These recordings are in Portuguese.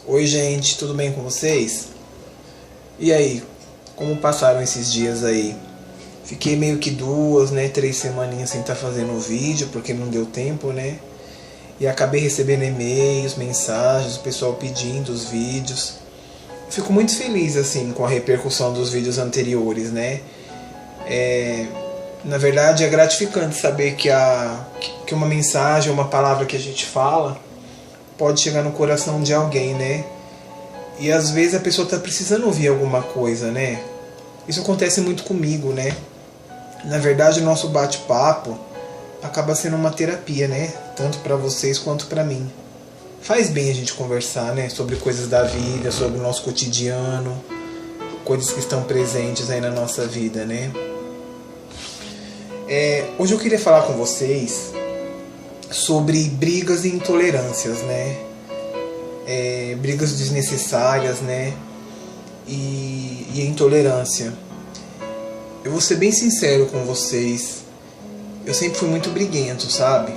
Oi gente, tudo bem com vocês? E aí, como passaram esses dias aí? Fiquei meio que 3 semaninhas sem estar fazendo vídeo, porque não deu tempo, né? E acabei recebendo e-mails, mensagens, o pessoal pedindo os vídeos. Fico muito feliz assim com a repercussão dos vídeos anteriores, né? Na verdade é gratificante saber que uma mensagem, uma palavra que a gente fala pode chegar no coração de alguém, né? E às vezes a pessoa está precisando ouvir alguma coisa, né? Isso acontece muito comigo, né? Na verdade o nosso bate-papo acaba sendo uma terapia, né? Tanto para vocês quanto para mim. Faz bem a gente conversar, né? Sobre coisas da vida, sobre o nosso cotidiano, coisas que estão presentes aí na nossa vida, né? Hoje eu queria falar com vocês sobre brigas e intolerâncias, né? Brigas desnecessárias, né? E a intolerância. Eu vou ser bem sincero com vocês. Eu sempre fui muito briguento, sabe?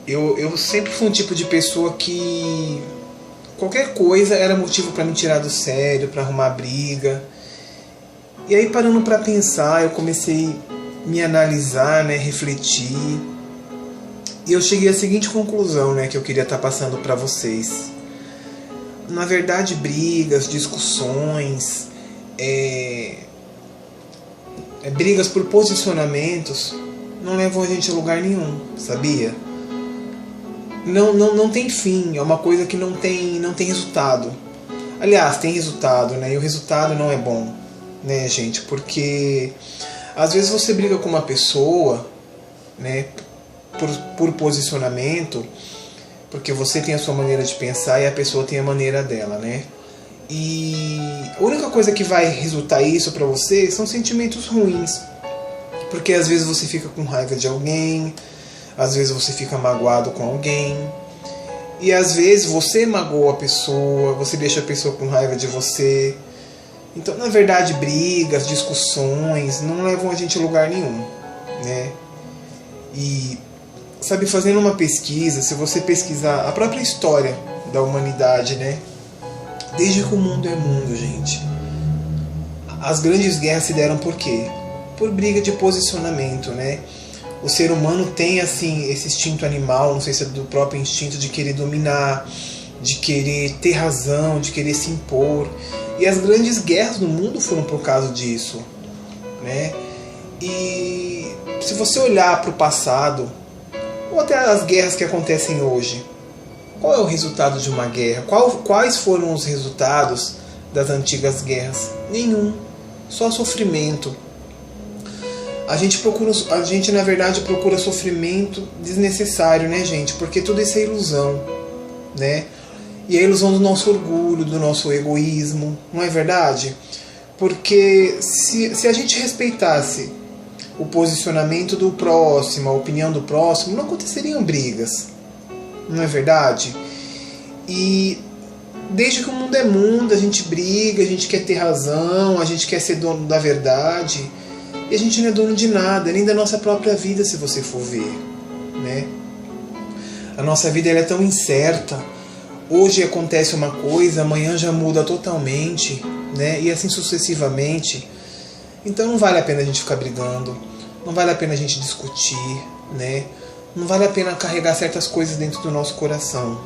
Eu sempre fui um tipo de pessoa que qualquer coisa era motivo para me tirar do sério, para arrumar briga. E aí, parando para pensar, eu comecei a me analisar, né, refletir. E eu cheguei à seguinte conclusão, né, que eu queria estar passando para vocês. Na verdade, brigas, discussões, brigas por posicionamentos não levam a gente a lugar nenhum, sabia? Não tem fim, é uma coisa que não tem resultado. Aliás, tem resultado, né? E o resultado não é bom, né, gente? Porque às vezes você briga com uma pessoa, né, por posicionamento, porque você tem a sua maneira de pensar e a pessoa tem a maneira dela, né? E a única coisa que vai resultar isso pra você são sentimentos ruins. Porque às vezes você fica com raiva de alguém, às vezes você fica magoado com alguém, e às vezes você magoa a pessoa, você deixa a pessoa com raiva de você. Então, na verdade, brigas, discussões não levam a gente a lugar nenhum, né? E, sabe, fazendo uma pesquisa, se você pesquisar a própria história da humanidade, né? Desde que o mundo é mundo, gente, as grandes guerras se deram por quê? Por briga de posicionamento, né? O ser humano tem, assim, esse instinto animal, não sei se é do próprio instinto de querer dominar, de querer ter razão, de querer se impor. E as grandes guerras no mundo foram por causa disso, né? E se você olhar para o passado, ou até as guerras que acontecem hoje, qual é o resultado de uma guerra? Quais foram os resultados das antigas guerras? Nenhum. Só sofrimento. A gente na verdade procura sofrimento desnecessário, né, gente? Porque tudo isso é ilusão, né? E a ilusão do nosso orgulho, do nosso egoísmo, não é verdade? Porque se a gente respeitasse o posicionamento do próximo, a opinião do próximo, não aconteceriam brigas, não é verdade? E desde que o mundo é mundo, a gente briga, a gente quer ter razão, a gente quer ser dono da verdade, e a gente não é dono de nada, nem da nossa própria vida, se você for ver, né? A nossa vida ela é tão incerta. Hoje acontece uma coisa, amanhã já muda totalmente, né? E assim sucessivamente. Então não vale a pena a gente ficar brigando, não vale a pena a gente discutir, né? Não vale a pena carregar certas coisas dentro do nosso coração,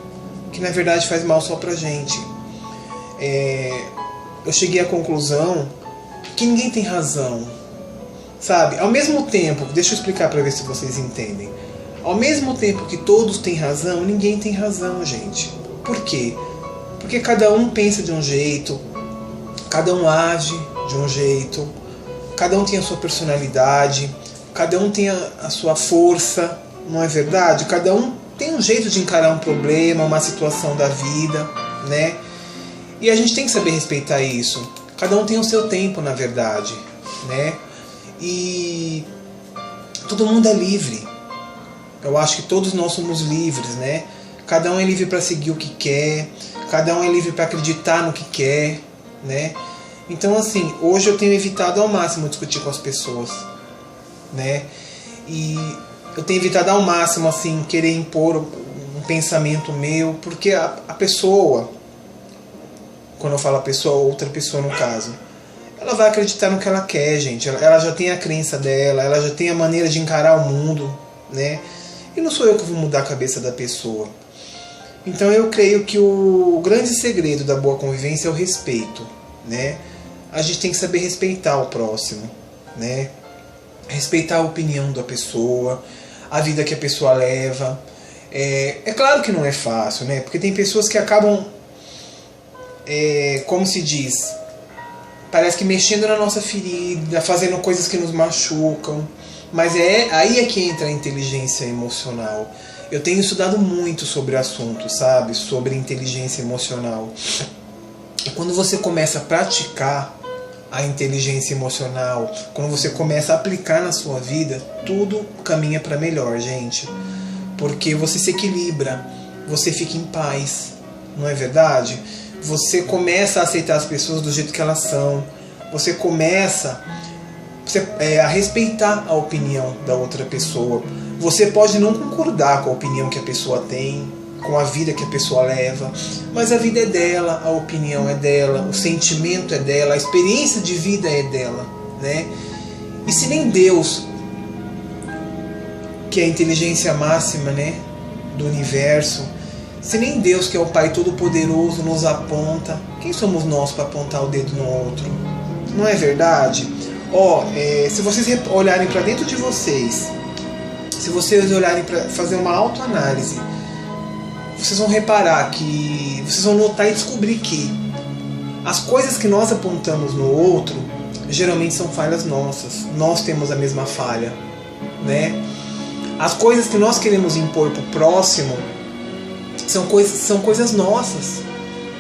que na verdade faz mal só pra gente. Eu cheguei à conclusão que ninguém tem razão, sabe? Ao mesmo tempo, deixa eu explicar pra ver se vocês entendem. Ao mesmo tempo que todos têm razão, ninguém tem razão, gente. Por quê? Porque cada um pensa de um jeito, cada um age de um jeito, cada um tem a sua personalidade, cada um tem a sua força, não é verdade? Cada um tem um jeito de encarar um problema, uma situação da vida, né? E a gente tem que saber respeitar isso. Cada um tem o seu tempo, na verdade, né? E todo mundo é livre. Eu acho que todos nós somos livres, né? Cada um é livre para seguir o que quer, cada um é livre para acreditar no que quer, né? Então, assim, hoje eu tenho evitado ao máximo discutir com as pessoas, né? E eu tenho evitado ao máximo, assim, querer impor um pensamento meu, porque a pessoa, quando eu falo a pessoa, outra pessoa no caso, ela vai acreditar no que ela quer, gente. Ela já tem a crença dela, ela já tem a maneira de encarar o mundo, né? E não sou eu que vou mudar a cabeça da pessoa. Então eu creio que o grande segredo da boa convivência é o respeito, né? A gente tem que saber respeitar o próximo, né? Respeitar a opinião da pessoa, a vida que a pessoa leva. É claro que não é fácil, né? Porque tem pessoas que acabam, como se diz, parece que mexendo na nossa ferida, fazendo coisas que nos machucam. Mas aí é que entra a inteligência emocional. Eu tenho estudado muito sobre o assunto, sabe? Sobre inteligência emocional. E quando você começa a praticar a inteligência emocional, quando você começa a aplicar na sua vida, tudo caminha para melhor, gente. Porque você se equilibra, você fica em paz, não é verdade? Você começa a aceitar as pessoas do jeito que elas são. Você começa a respeitar a opinião da outra pessoa. Você pode não concordar com a opinião que a pessoa tem, com a vida que a pessoa leva, mas a vida é dela, a opinião é dela, o sentimento é dela, a experiência de vida é dela, né? E se nem Deus, que é a inteligência máxima, né, do universo, se nem Deus, que é o Pai Todo-Poderoso, nos aponta, quem somos nós para apontar o dedo no outro? Não é verdade? Se vocês olharem para dentro de vocês, se vocês olharem para fazer uma autoanálise, vocês vão reparar que, vocês vão notar e descobrir que as coisas que nós apontamos no outro geralmente são falhas nossas. Nós temos a mesma falha, né? As coisas que nós queremos impor pro próximo são coisas nossas,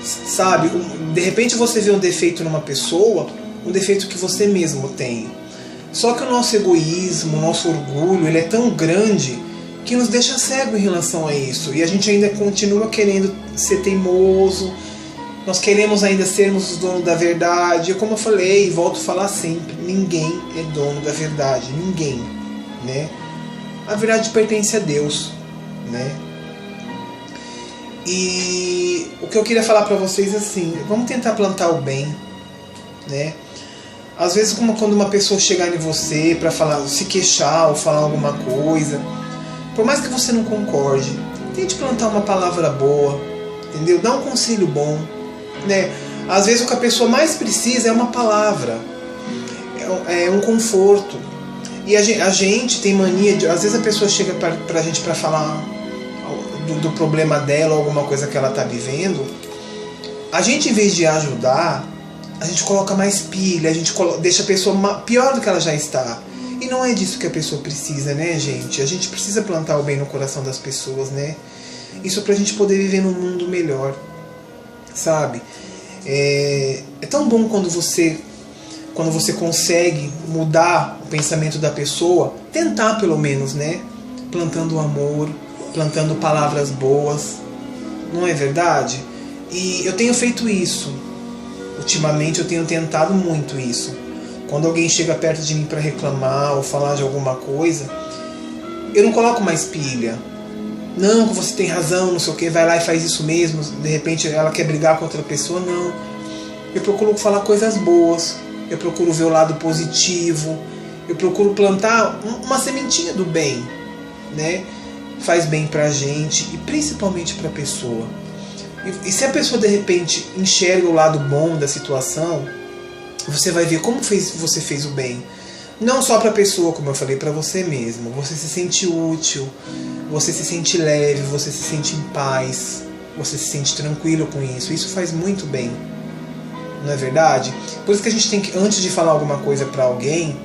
sabe? De repente você vê um defeito numa pessoa, um defeito que você mesmo tem. Só que o nosso egoísmo, o nosso orgulho, ele é tão grande que nos deixa cego em relação a isso. E a gente ainda continua querendo ser teimoso, nós queremos ainda sermos os donos da verdade. E como eu falei e volto a falar sempre, ninguém é dono da verdade, ninguém, né? A verdade pertence a Deus, né? E o que eu queria falar para vocês é assim, vamos tentar plantar o bem, né? Às vezes quando uma pessoa chegar em você para falar, se queixar ou falar alguma coisa, por mais que você não concorde, tente plantar uma palavra boa, entendeu? Dá um conselho bom, né? Às vezes o que a pessoa mais precisa é uma palavra, é um conforto. E a gente tem mania de, às vezes a pessoa chega pra gente para falar do problema dela ou alguma coisa que ela está vivendo, a gente, em vez de ajudar, a gente coloca mais pilha, a gente deixa a pessoa pior do que ela já está. E não é disso que a pessoa precisa, né, gente? A gente precisa plantar o bem no coração das pessoas, né? Isso pra gente poder viver num mundo melhor, sabe? É tão bom quando você consegue mudar o pensamento da pessoa, tentar pelo menos, né? Plantando amor, plantando palavras boas, não é verdade? E eu tenho feito isso. Ultimamente eu tenho tentado muito isso. Quando alguém chega perto de mim para reclamar ou falar de alguma coisa, eu não coloco mais pilha. Não, você tem razão, não sei o que, vai lá e faz isso mesmo. De repente ela quer brigar com outra pessoa, não. Eu procuro falar coisas boas, eu procuro ver o lado positivo, eu procuro plantar uma sementinha do bem, né? Faz bem pra gente e principalmente pra pessoa. E se a pessoa de repente enxerga o lado bom da situação, você vai ver como você fez o bem. Não só para a pessoa, como eu falei, para você mesmo. Você se sente útil, você se sente leve, você se sente em paz, você se sente tranquilo com isso. Isso faz muito bem, não é verdade? Por isso que a gente tem que, antes de falar alguma coisa para alguém,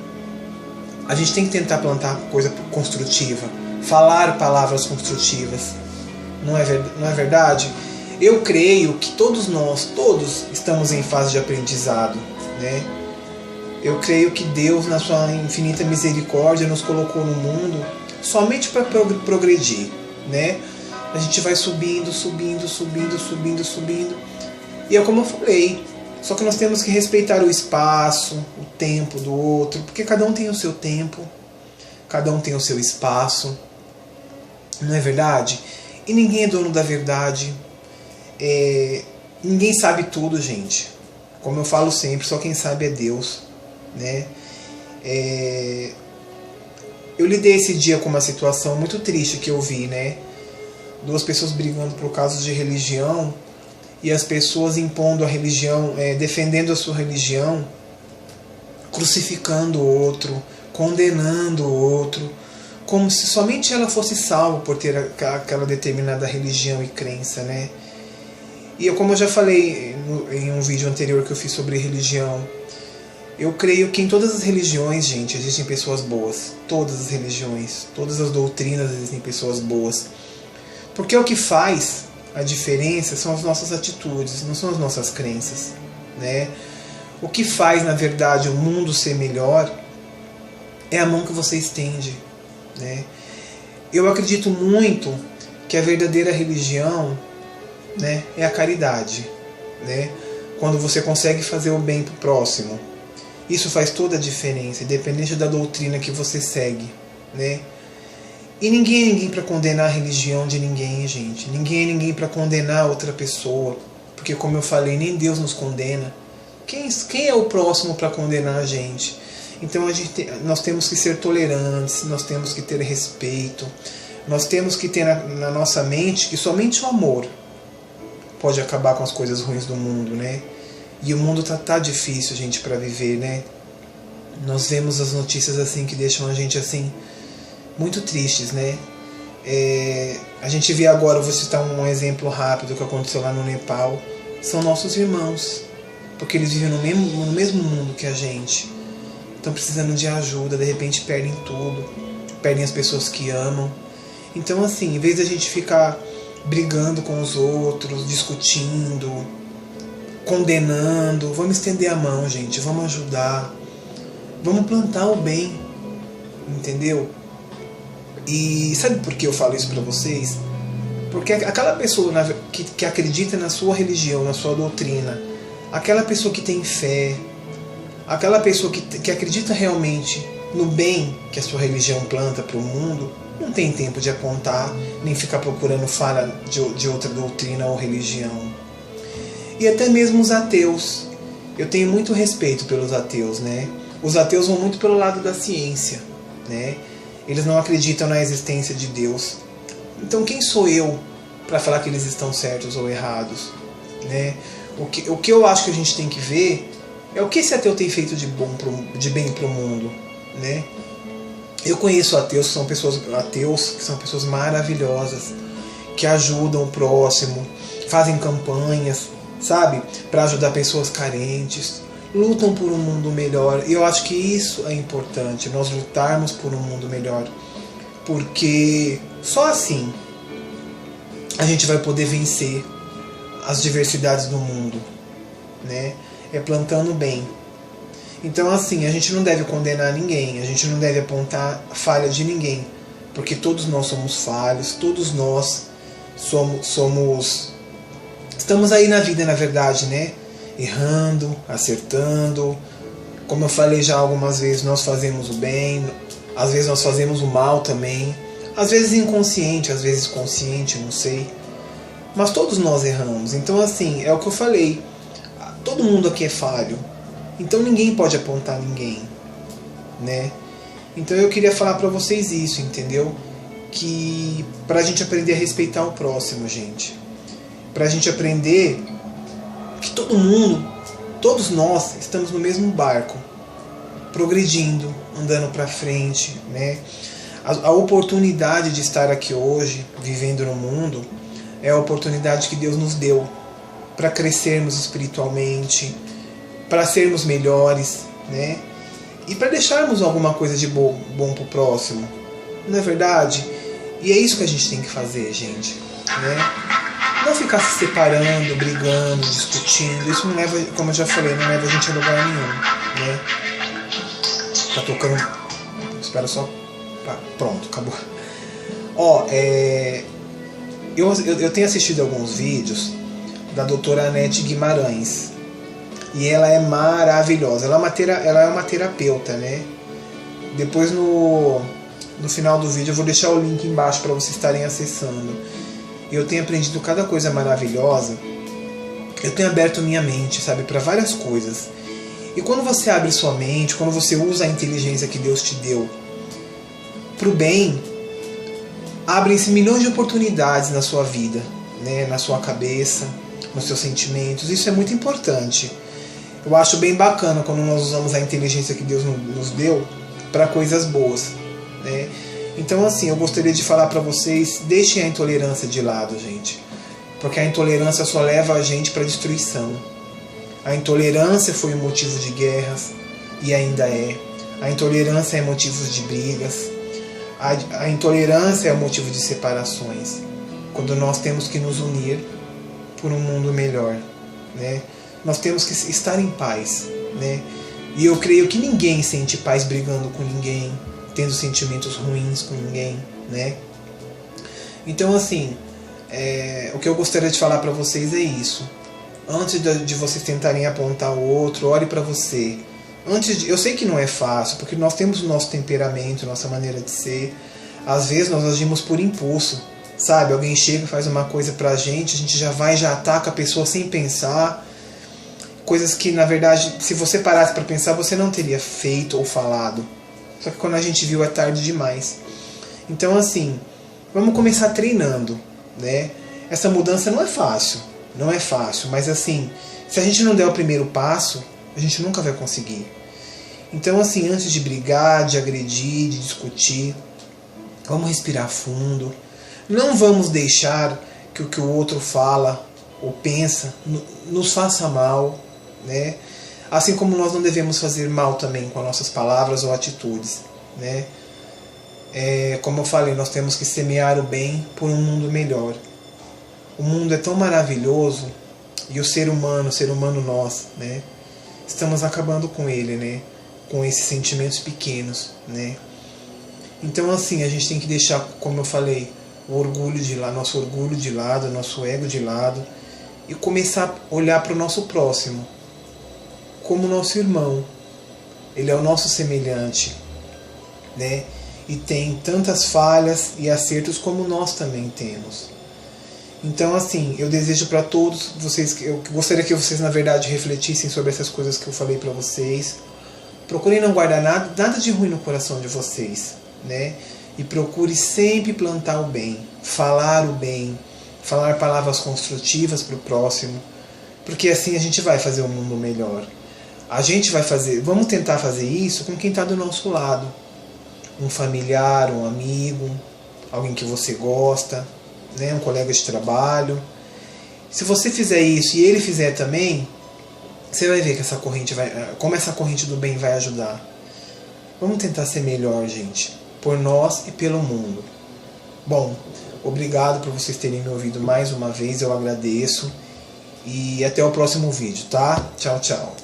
a gente tem que tentar plantar coisa construtiva, falar palavras construtivas, não é verdade? Eu creio que todos estamos em fase de aprendizado, né? Eu creio que Deus, na sua infinita misericórdia, nos colocou no mundo somente para progredir, né? A gente vai subindo. E é como eu falei, só que nós temos que respeitar o espaço, o tempo do outro, porque cada um tem o seu tempo, cada um tem o seu espaço, não é verdade? E ninguém é dono da verdade. Ninguém sabe tudo, gente. Como eu falo sempre, só quem sabe é Deus, né? Eu lidei esse dia com uma situação muito triste que eu vi, né? 2 pessoas brigando por causa de religião, e as pessoas impondo a religião, defendendo a sua religião, crucificando o outro, condenando o outro, como se somente ela fosse salva por ter aquela determinada religião e crença, né? E como eu já falei em um vídeo anterior que eu fiz sobre religião, eu creio que em todas as religiões, gente, existem pessoas boas. Todas as religiões, todas as doutrinas existem pessoas boas. Porque o que faz a diferença são as nossas atitudes, não são as nossas crenças, né? O que faz, na verdade, o mundo ser melhor é a mão que você estende, né? Eu acredito muito que a verdadeira religião, né, é a caridade, né? Quando você consegue fazer o bem para o próximo, isso faz toda a diferença, independente da doutrina que você segue, né? E ninguém é ninguém para condenar a religião de ninguém, gente. Ninguém é ninguém para condenar outra pessoa, porque, como eu falei, nem Deus nos condena. Quem é o próximo para condenar a gente? Então nós temos que ser tolerantes, nós temos que ter respeito, nós temos que ter na nossa mente que somente o amor pode acabar com as coisas ruins do mundo, né? E o mundo tá difícil, gente, para viver, né? Nós vemos as notícias assim que deixam a gente assim muito tristes, né? A gente vê agora, eu vou citar um exemplo rápido que aconteceu lá no Nepal. São nossos irmãos, porque eles vivem no mesmo mundo que a gente. Estão precisando de ajuda, de repente perdem tudo, perdem as pessoas que amam. Então, assim, em vez de a gente ficar brigando com os outros, discutindo, condenando, vamos estender a mão, gente, vamos ajudar, vamos plantar o bem, entendeu? E sabe por que eu falo isso pra vocês? Porque aquela pessoa que acredita na sua religião, na sua doutrina, aquela pessoa que tem fé, aquela pessoa que acredita realmente no bem que a sua religião planta para o mundo, não tem tempo de apontar, nem ficar procurando falha de outra doutrina ou religião. E até mesmo os ateus. Eu tenho muito respeito pelos ateus, né? Os ateus vão muito pelo lado da ciência, né? Eles não acreditam na existência de Deus. Então quem sou eu para falar que eles estão certos ou errados, né? O que eu acho que a gente tem que ver é o que esse ateu tem feito de bem para o mundo, né? Eu conheço ateus que são pessoas maravilhosas, que ajudam o próximo, fazem campanhas, sabe, para ajudar pessoas carentes, lutam por um mundo melhor. E eu acho que isso é importante, nós lutarmos por um mundo melhor, porque só assim a gente vai poder vencer as diversidades do mundo, né? É plantando bem. Então, assim, a gente não deve condenar ninguém, a gente não deve apontar a falha de ninguém, porque todos nós somos falhos, todos nós estamos aí na vida, na verdade, né? Errando, acertando. Como eu falei já algumas vezes, nós fazemos o bem, às vezes nós fazemos o mal também, às vezes inconsciente, às vezes consciente, não sei. Mas todos nós erramos. Então, assim, é o que eu falei, todo mundo aqui é falho. Então ninguém pode apontar ninguém, né? Então eu queria falar pra vocês isso, entendeu? Que pra gente aprender a respeitar o próximo, gente. Pra gente aprender que todo mundo, todos nós estamos no mesmo barco, progredindo, andando pra frente, né? A oportunidade de estar aqui hoje, vivendo no mundo, é a oportunidade que Deus nos deu para crescermos espiritualmente, para sermos melhores, né? E para deixarmos alguma coisa de bom para o próximo, não é verdade? E é isso que a gente tem que fazer, gente, né? Não ficar se separando, brigando, discutindo. Isso não leva, como eu já falei, não leva a gente a lugar nenhum, né? Tá tocando. Espera só. Pronto, acabou. Ó, eu tenho assistido alguns vídeos da doutora Anete Guimarães. E ela é maravilhosa. Ela é uma terapeuta, né? Depois no final do vídeo eu vou deixar o link embaixo para vocês estarem acessando. e eu tenho aprendido cada coisa maravilhosa, eu tenho aberto minha mente, sabe, para várias coisas. E quando você abre sua mente, quando você usa a inteligência que Deus te deu para o bem, abrem-se milhões de oportunidades na sua vida, né, na sua cabeça, nos seus sentimentos. Isso é muito importante. Eu acho bem bacana quando nós usamos a inteligência que Deus nos deu para coisas boas, né? Então, assim, eu gostaria de falar para vocês, deixem a intolerância de lado, gente. Porque a intolerância só leva a gente para a destruição. A intolerância foi o motivo de guerras, e ainda é. A intolerância é motivo de brigas. A intolerância é o motivo de separações. Quando nós temos que nos unir por um mundo melhor, né? Nós temos que estar em paz, né? E eu creio que ninguém sente paz brigando com ninguém, tendo sentimentos ruins com ninguém, né? Então, assim, o que eu gostaria de falar para vocês é isso. Antes de vocês tentarem apontar o outro, olhe para você. Eu sei que não é fácil, porque nós temos o nosso temperamento, nossa maneira de ser. Às vezes nós agimos por impulso, sabe? Alguém chega e faz uma coisa pra gente, a gente já ataca a pessoa sem pensar. Coisas que, na verdade, se você parasse para pensar, você não teria feito ou falado. Só que quando a gente viu, é tarde demais. Então, assim, vamos começar treinando, né? Essa mudança não é fácil, mas assim, se a gente não der o primeiro passo, a gente nunca vai conseguir. Então, assim, antes de brigar, de agredir, de discutir, vamos respirar fundo. Não vamos deixar que o que o outro fala ou pensa nos faça mal, né? Assim como nós não devemos fazer mal também com as nossas palavras ou atitudes, né? Como eu falei, nós temos que semear o bem por um mundo melhor. O mundo é tão maravilhoso e o ser humano nós, né? Estamos acabando com ele, né? Com esses sentimentos pequenos, né? Então, assim, a gente tem que deixar, como eu falei, o orgulho de lado, nosso orgulho de lado, nosso ego de lado, e começar a olhar para o nosso próximo como nosso irmão. Ele é o nosso semelhante, né? E tem tantas falhas e acertos como nós também temos. Então, assim, eu desejo para todos vocês, eu gostaria que vocês, na verdade, refletissem sobre essas coisas que eu falei para vocês. Procurem não guardar nada de ruim no coração de vocês, né? E procure sempre plantar o bem, falar o bem, falar palavras construtivas para o próximo, porque assim a gente vai fazer um mundo melhor. Vamos tentar fazer isso com quem está do nosso lado. Um familiar, um amigo, alguém que você gosta, né? Um colega de trabalho. Se você fizer isso e ele fizer também, você vai ver que como essa corrente do bem vai ajudar. Vamos tentar ser melhor, gente, por nós e pelo mundo. Bom, obrigado por vocês terem me ouvido mais uma vez, eu agradeço. E até o próximo vídeo, tá? Tchau, tchau.